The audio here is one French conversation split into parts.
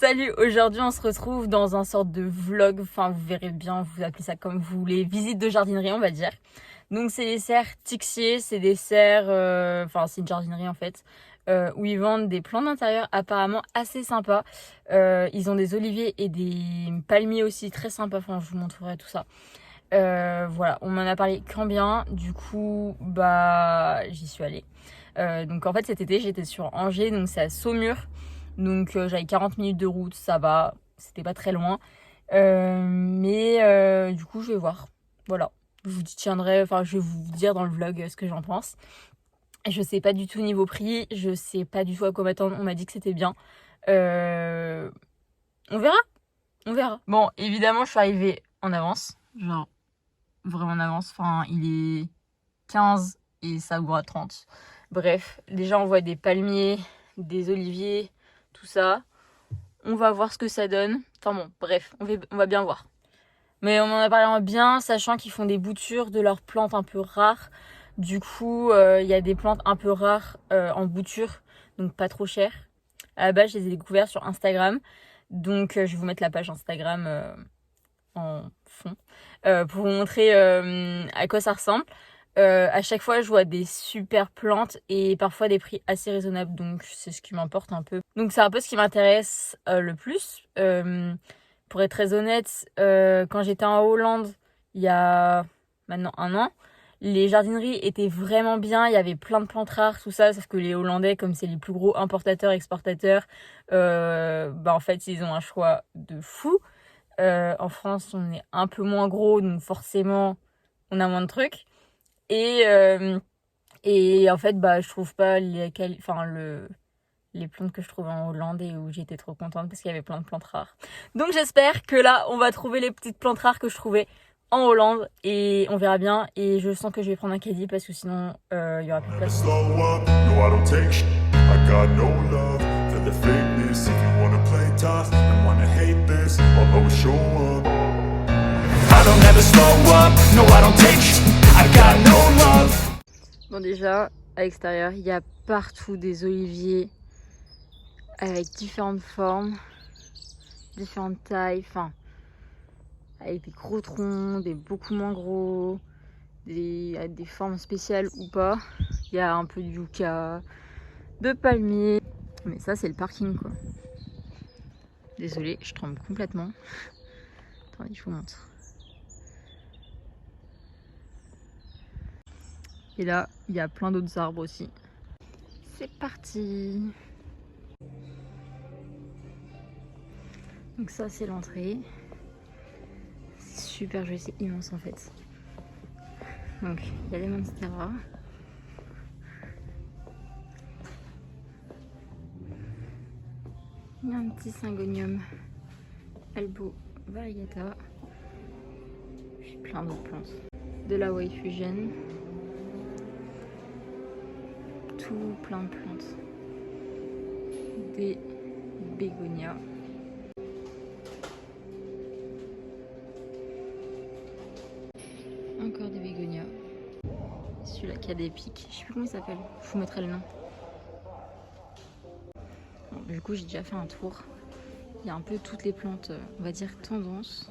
Salut, aujourd'hui on se retrouve dans un sorte de vlog, enfin vous verrez bien, vous appelez ça comme vous voulez, visite de jardinerie on va dire. Donc c'est les serres Tixier, c'est des serres, enfin c'est une jardinerie en fait, où ils vendent des plantes d'intérieur apparemment assez sympas. Ils ont des oliviers et des palmiers aussi très sympas, enfin je vous montrerai tout ça. Voilà, on m'en a parlé qu'en bien, du coup bah j'y suis allée. Donc en fait cet été j'étais sur Angers, donc c'est à Saumur. Donc j'avais 40 minutes de route, ça va, c'était pas très loin. Mais du coup je vais voir. Voilà. Je vous tiendrai, enfin je vais vous dire dans le vlog ce que j'en pense. Je sais pas du tout niveau prix, je sais pas du tout à quoi m'attendre, on m'a dit que c'était bien. On verra, on verra. Bon, évidemment je suis arrivée en avance, genre vraiment en avance, enfin il est 15 et ça ouvre à 30. Bref, déjà on voit des palmiers, des oliviers, tout ça. On va voir ce que ça donne. Enfin bon, bref, on va bien voir. Mais on en a parlé en bien, sachant qu'ils font des boutures de leurs plantes un peu rares. Du coup, il y a des plantes un peu rares en bouture, donc pas trop chères. À la base, je les ai découvertes sur Instagram. Donc, je vais vous mettre la page Instagram en fond pour vous montrer à quoi ça ressemble. À chaque fois, je vois des super plantes et parfois des prix assez raisonnables, donc c'est ce qui m'importe un peu. Donc c'est un peu ce qui m'intéresse le plus. Pour être très honnête, quand j'étais en Hollande, il y a maintenant un an, les jardineries étaient vraiment bien, il y avait plein de plantes rares, tout ça, sauf que les Hollandais, comme c'est les plus gros importateurs, exportateurs, bah en fait, ils ont un choix de fou. En France, on est un peu moins gros, donc forcément, on a moins de trucs. Et, et en fait, bah, je trouve pas les plantes que je trouvais en Hollande et où j'étais trop contente parce qu'il y avait plein de plantes rares. Donc j'espère que là, on va trouver les petites plantes rares que je trouvais en Hollande et on verra bien. Et je sens que je vais prendre un caddie parce que sinon, il y aura plus de place. Bon déjà, à l'extérieur, il y a partout des oliviers avec différentes formes, différentes tailles, enfin, avec des gros troncs, des beaucoup moins gros, des formes spéciales ou pas. Il y a un peu de yucca, de palmiers. Mais ça, c'est le parking, quoi. Désolée, je tremble complètement. Attendez, je vous montre. Et là, il y a plein d'autres arbres aussi. C'est parti! Donc ça, c'est l'entrée. C'est super joli, c'est immense en fait. Donc, il y a des monsteras. Il y a un petit syngonium Albo variegata. Puis plein d'autres plantes. De la White Fusion. Tout plein de plantes. Des bégonias. Encore des bégonias. Celui-là qui a des pics. Je sais plus comment il s'appelle. Je vous mettrai le nom. Bon, du coup, j'ai déjà fait un tour. Il y a un peu toutes les plantes, on va dire, tendance.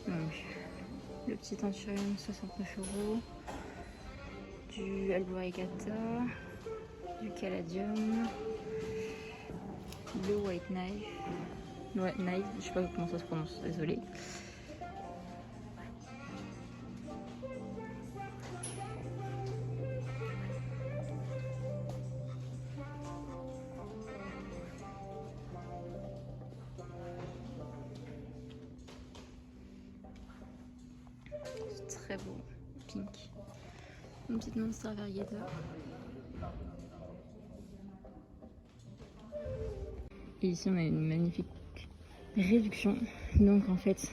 Donc, le petit anthurium, 69 €. Du alboricata. Du caladium. Le white knife. Ouais, knife, je sais pas comment ça se prononce, désolée. C'est très beau, pink. Une petite monster variegata. Et ici on a une magnifique réduction. Donc en fait,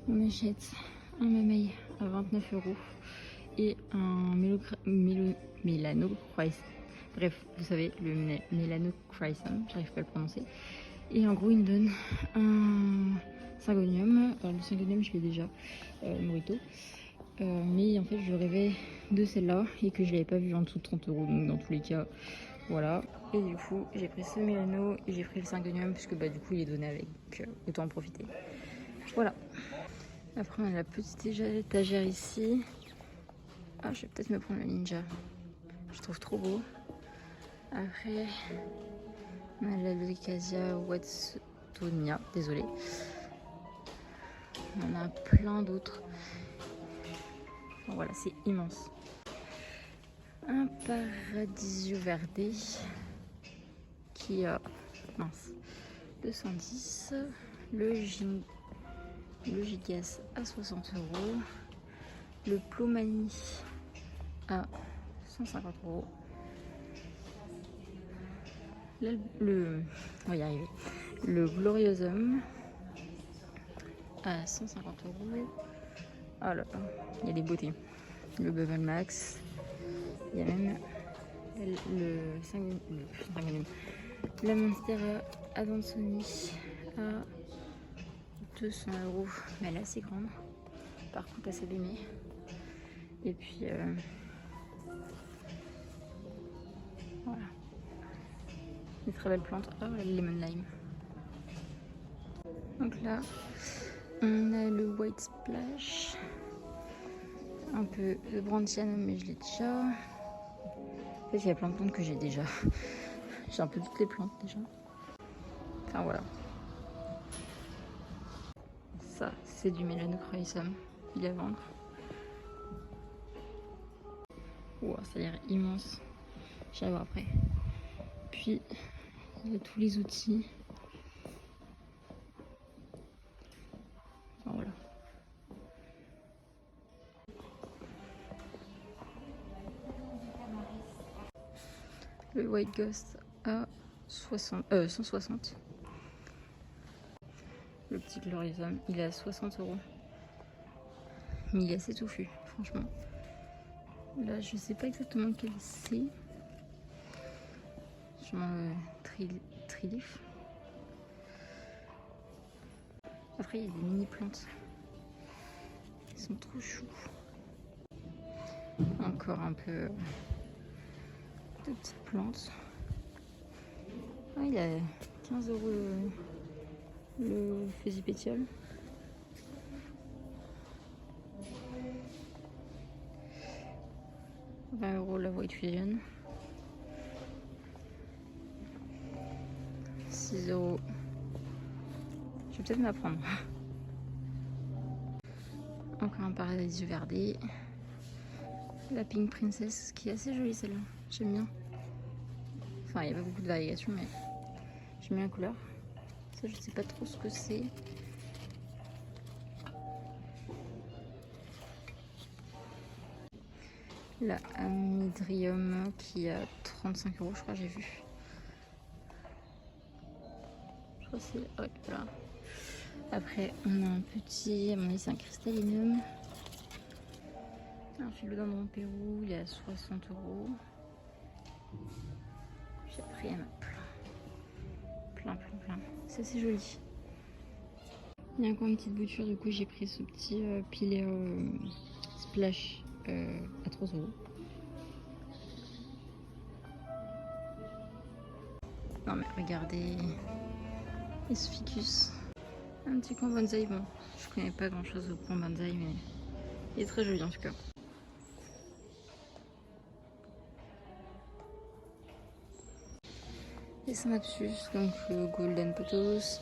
on achète un mamey à 29 € et un mélanochrysum. Bref, vous savez, le mélanochrysum, j'arrive pas à le prononcer. Et en gros, il me donne un syngonium. Alors, le syngonium, je l'ai déjà, Morito. mais en fait je rêvais de celle-là et que je l'avais pas vue en dessous de 30 euros, donc dans tous les cas voilà. Et du coup j'ai pris ce Milano et j'ai pris le Syngonium puisque bah du coup il est donné avec, autant en profiter. Voilà. Après on a la petite étagère ici. Ah, je vais peut-être me prendre le Ninja, je trouve trop beau. Après on a la Lucasia Watsonia, désolée. On en a plein d'autres. Voilà, c'est immense. Un Paradiso Verde qui a 210. Le Gigas à 60 euros. Le Plomani à 150 euros. On va y arriver. Le Gloriosum à 150 euros. Ah là là, il y a des beautés. Le Bubble Max. Il y a même la Monstera Adansoni à 200 euros. Mais elle est assez grande. Par contre, elle s'est abîmée. Et puis, voilà. Des très belles plantes. Oh, le Lemon Lime. Donc là, on a le White Splash. Un peu de Brandtianum, mais je l'ai déjà. En fait, il y a plein de plantes que j'ai déjà. J'ai un peu toutes les plantes déjà. Enfin voilà. Ça, c'est du Melanochrysum. Il est à vendre. Wow, ça a l'air immense. J'irai voir après. Puis, il y a tous les outils. Enfin, voilà. Le White Ghost à 160. Le petit Gloriosum, il est à 60 euros. Mais il est assez touffu, franchement. Là, je sais pas exactement quel c'est. Sûrement le Trilif. Après, il y a des mini plantes. Ils sont trop choux. Encore un peu de petites plantes. Ah, il a 15 euros le fusil pétiole. « 20 euros la White Fusion. 6 euros. Je vais peut-être m'apprendre. Encore un Paradiso Verde. La Pink Princess qui est assez jolie celle-là. J'aime bien. Enfin, il n'y a pas beaucoup de variations, mais j'aime bien la couleur. Ça, je sais pas trop ce que c'est. La Amydrium qui a 35 euros, je crois, j'ai vu. Je crois que c'est. Ouais, voilà. Après, on a un petit. À mon avis, c'est un Crystallinum. Un Philodendron Pérou, il est à 60 euros. Puis après, il y en a plein. C'est assez joli. Il y a encore une petite bouture, du coup, j'ai pris ce petit Pilea Splash à 3 euros. Non, mais regardez. Esficus. Un petit coin bonsaï. Bon, je connais pas grand chose au coin bonsaï, mais il est très joli en tout cas. Les Synapsus, donc le Golden Potos.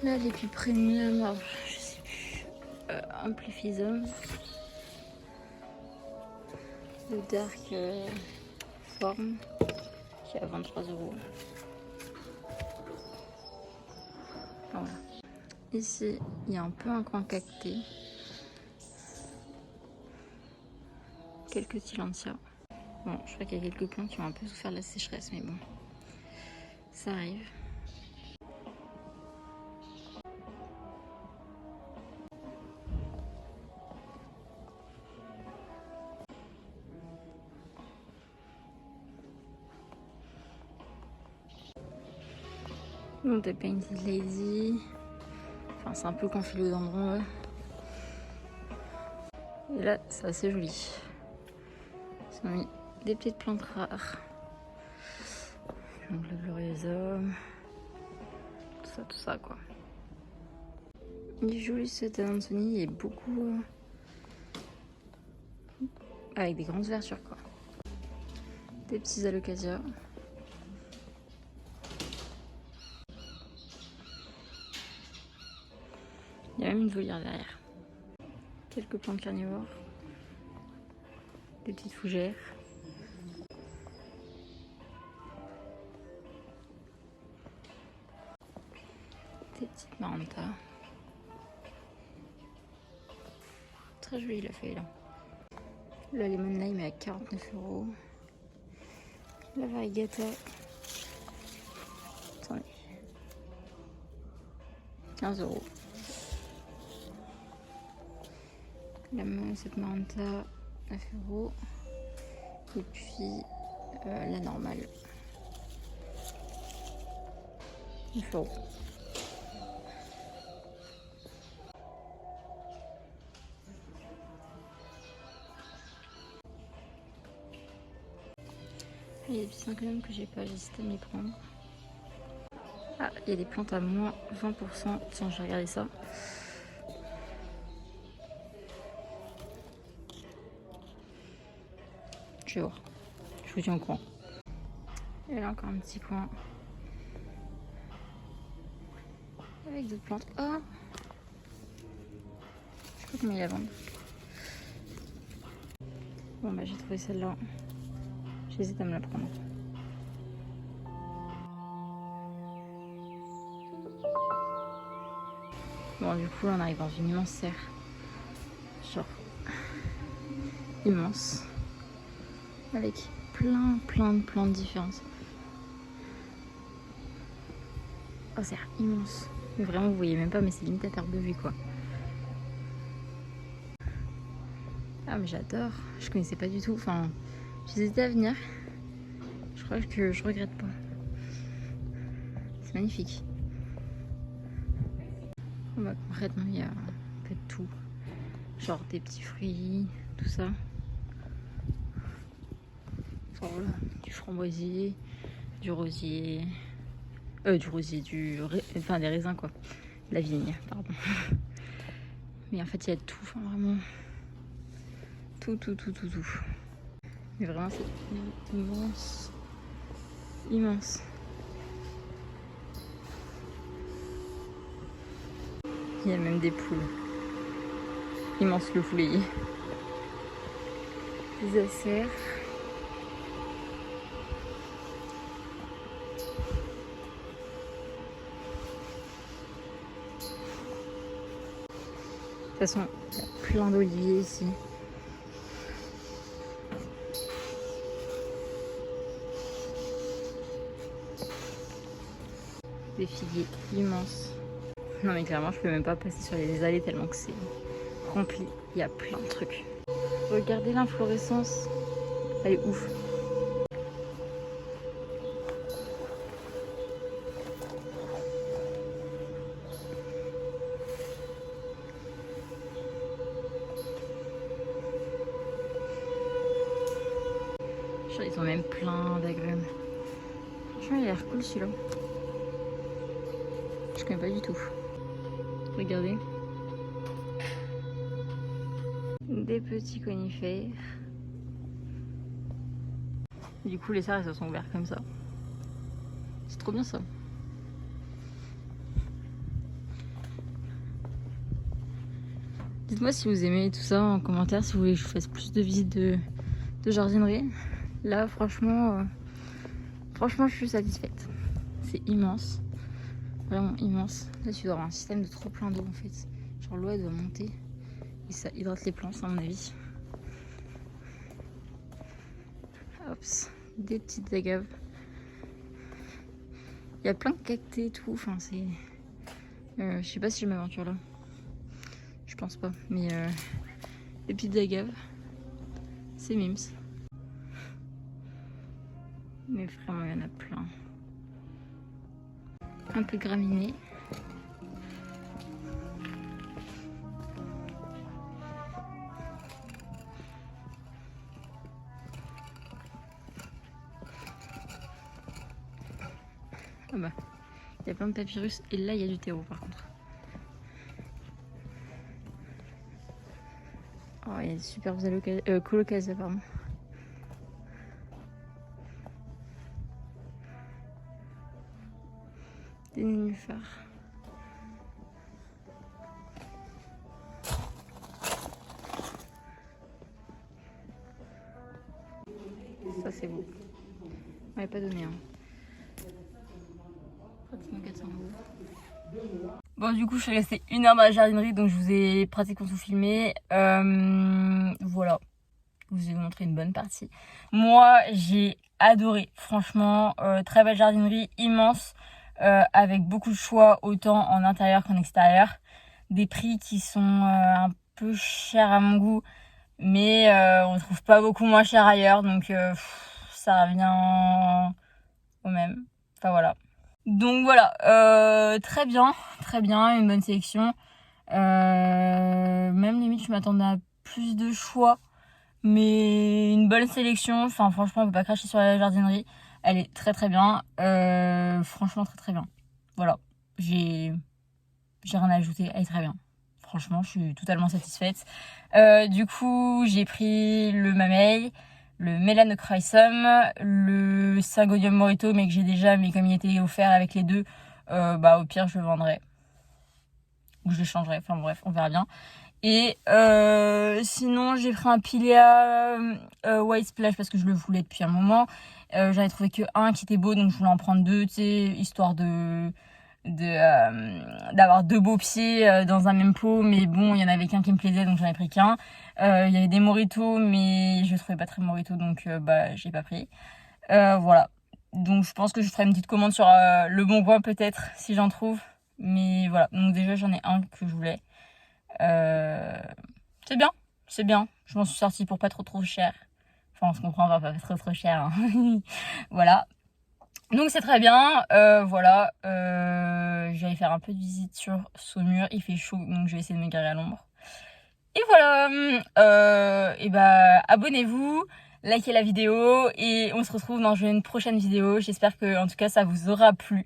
Là, les plus premium, alors, je sais plus. Amplifisum. Le Dark Form qui est à 23 euros. Voilà. Ici, il y a un peu un coin cacté. Quelques Tillandsia. Bon, je crois qu'il y a quelques plantes qui ont un peu souffert de la sécheresse, mais bon, ça arrive. Donc, The Painted Lady. Enfin, c'est un peu qu'en philodendron, ouais. Et là, c'est assez joli. Ils ont mis des petites plantes rares. Donc le gloriosum. Tout ça quoi. Il est joli cet Anthony, il est beaucoup avec des grandes ouvertures quoi. Des petits alocasia. Il y a même une volière derrière. Quelques plantes carnivores. Des petites fougères. Des petites marantas. Très joli la feuille là. La lemon lime est à 49 €. La variegata. Attendez. 15 €. Cette maranta, 9 €. Et puis la normale. 9 €. Il y a des petits inconnus que j'ai pas, j'hésite à m'y prendre. Ah, il y a des plantes à moins 20%. Tiens, je vais regarder ça. Je vais voir. Je vous tiens au courant. Et là encore un petit coin. Avec d'autres plantes. Oh, je sais pas comment il la vendre. Bon bah j'ai trouvé celle-là. J'hésite à me la prendre. Bon du coup là on arrive dans une immense serre. Genre immense. Avec plein de plantes différentes. Oh c'est immense. Mais vraiment vous voyez même pas mais c'est limite à perte de vue quoi. Ah mais j'adore. Je connaissais pas du tout. Enfin j'hésitais à venir. Je crois que je regrette pas. C'est magnifique. Bah, concrètement, il y a un peu de tout. Genre des petits fruits, tout ça. Enfin, voilà, du framboisier, du rosier. Enfin des raisins quoi. La vigne, pardon. Mais en fait, il y a tout. Enfin, vraiment. Tout. Mais vraiment, c'est immense. Immense. Il y a même des poules. Immense le poulailler. Des acères. De toute façon, il y a plein d'oliviers ici. Des figuiers immenses. Non mais clairement je peux même pas passer sur les allées tellement que c'est rempli. Il y a plein de trucs. Regardez l'inflorescence. Elle est ouf. Genre, ils ont même plein d'agrumes. Franchement il a l'air cool celui-là. Je connais pas du tout. Regardez. Des petits conifères. Du coup les serres elles se sont ouvertes comme ça. C'est trop bien ça. Dites-moi si vous aimez tout ça en commentaire, si vous voulez que je fasse plus de visites de jardinerie. Là franchement je suis satisfaite. C'est immense. Vraiment immense. Là tu dois avoir un système de trop plein d'eau en fait. Genre l'eau elle doit monter. Et ça hydrate les plantes à mon avis. Hops. Des petites agaves. Il y a plein de cactés et tout. Enfin c'est... je sais pas si je m'aventure là. Je pense pas. Mais des petites agaves. C'est mimes. Mais vraiment il y en a plein. Un peu graminées. Ah bah, il y a plein de papyrus et là il y a du terreau par contre. Oh, il y a des superbes colocasias, pardon. Des nénuphars. Ça c'est beau. On m'avait pas donné hein. Pratiquement 400 euros. Bon du coup je suis restée 1 heure dans la jardinerie donc je vous ai pratiquement tout filmé. Voilà. Je vous ai montré une bonne partie. Moi j'ai adoré. Franchement très belle jardinerie, immense. Avec beaucoup de choix autant en intérieur qu'en extérieur. Des prix qui sont un peu chers à mon goût. Mais on trouve pas beaucoup moins cher ailleurs. Donc ça revient au même. Enfin voilà. Donc voilà, très bien, une bonne sélection. Même limite, je m'attendais à plus de choix, mais une bonne sélection. Enfin, franchement, on peut pas cracher sur la jardinerie. Elle est très bien. Franchement, très bien. Voilà, j'ai rien à ajouter. Elle est très bien. Franchement, je suis totalement satisfaite. Du coup, j'ai pris le Mamey, le Melanochrysum, le Syngonium morito, mais que j'ai déjà, mais comme il était offert avec les deux, bah au pire je le vendrai. Ou je le changerai, enfin bref, on verra bien. Et sinon, j'ai pris un Pilea White Splash parce que je le voulais depuis un moment. J'en ai trouvé que un qui était beau, donc je voulais en prendre 2, tu sais, histoire d'avoir 2 beaux pieds dans un même pot, mais bon il y en avait qu'un qui me plaisait donc j'en ai pris qu'un. Il y avait des moritos mais je trouvais pas très morito donc bah j'ai pas pris. Voilà, donc je pense que je ferai une petite commande sur Le Bon Coin peut-être si j'en trouve, mais voilà, donc déjà j'en ai un que je voulais. C'est bien, je m'en suis sortie pour pas trop cher, enfin on se comprend, on va pas trop cher hein. Voilà. Donc c'est très bien, voilà, je vais aller faire un peu de visite sur Saumur, il fait chaud donc je vais essayer de me garer à l'ombre. Et voilà, et bah abonnez-vous, likez la vidéo et on se retrouve dans une prochaine vidéo. J'espère que en tout cas ça vous aura plu.